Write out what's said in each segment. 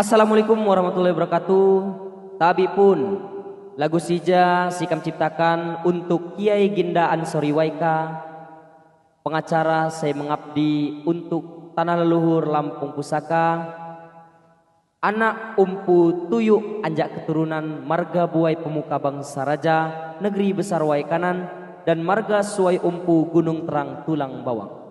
Assalamualaikum warahmatullahi wabarakatuh. Tabi pun lagu Sija Sikam ciptakan untuk Kiai Ginda Ansori Waika, pengacara saya mengabdi untuk tanah leluhur Lampung Pusaka, anak umpu tuyuk anjak keturunan marga buai pemuka bangsa raja negeri besar Waikanan dan marga suai umpu gunung terang tulang bawang.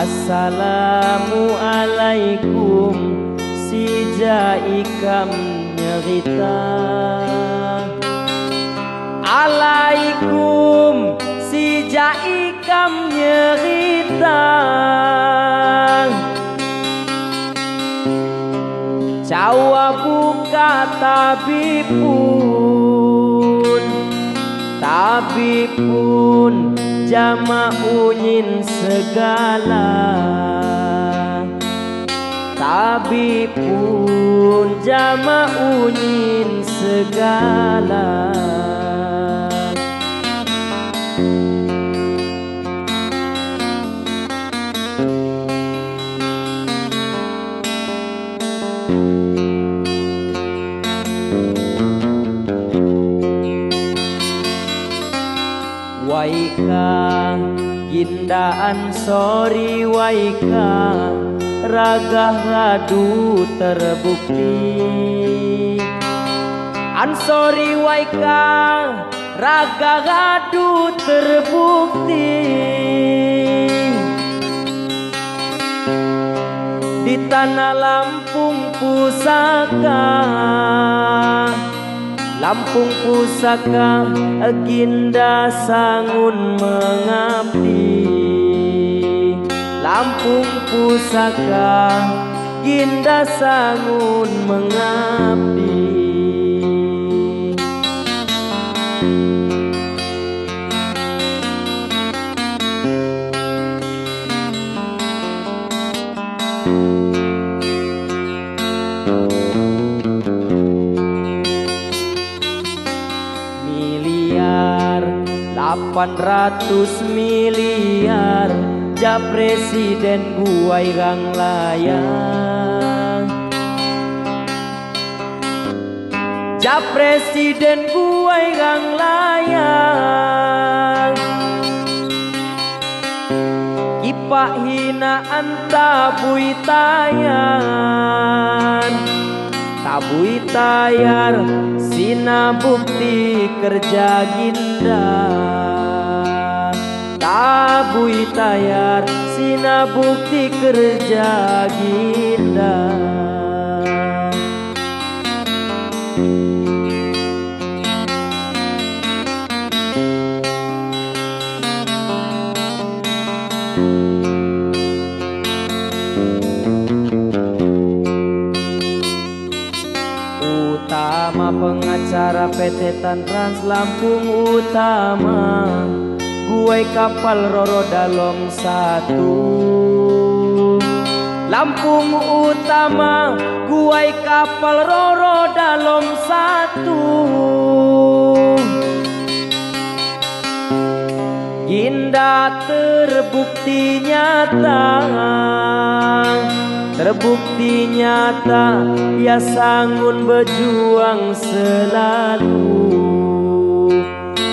Assalamualaikum Sija ikam nyerita. Alaikum Sija ikam nyerita. Cawa buka tabipun jama unyin segala. Tabipun jama unyin segala. Waika Ginda Ansori Waika, raga ngadu terbukti. Ansori Waika, raga ngadu terbukti. Di tanah Lampung Pusaka, Lampung Pusaka, Ginda sangun mengabdi. Lampung Pusaka, Ginda sangun mengabdi. Miliar 800 miliar ja presiden guai rang layang. Ja presiden guai rang layang. Kipak hinaan tabui tayan. Tabui tayar sina bukti kerja Ginda. Tabui tayar sina bukti kerja Ginda. Utama pengacara PT Tan Trans Lampung Utama, guai kapal Roro Dalom 1. Lampung Utama, guai kapal Roro Dalom 1. Ginda terbukti nyata. Terbukti nyata, ya sangun berjuang selalu.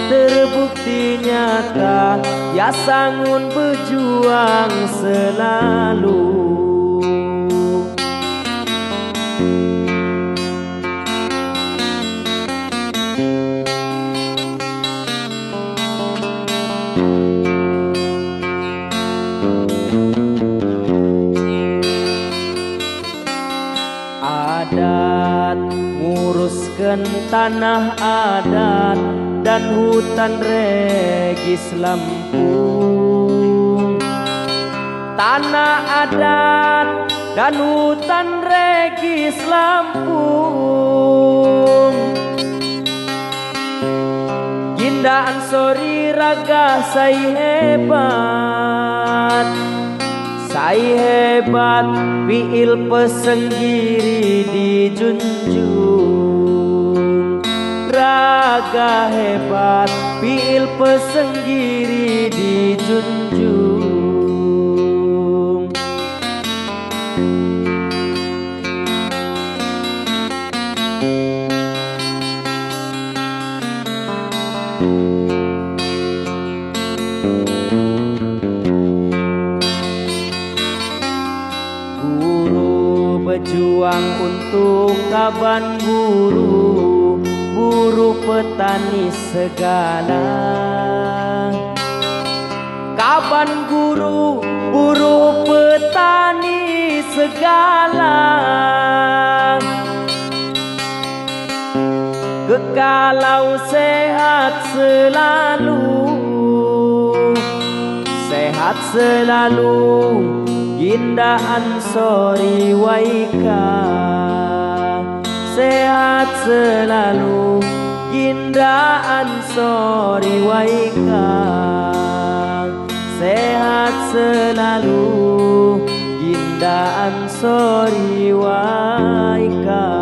Terbukti nyata, ya sangun berjuang selalu. Adat nguruskan tanah adat dan hutan regis Lampung. Tanah adat dan hutan regis Lampung. Ginda Ansori raga say hebat. Sai hebat fiil pesenggiri dijunjung, raga hebat fiil pesenggiri dijunjung. Berjuang untuk kaban buruh, buruh petani segala. Kaban guru, buruh petani segala. Kekalau sehat selalu, sehat selalu. Ginda Ansori Waika, sehat selalu. Ginda Ansori Waika, sehat selalu. Ginda Ansori Waika.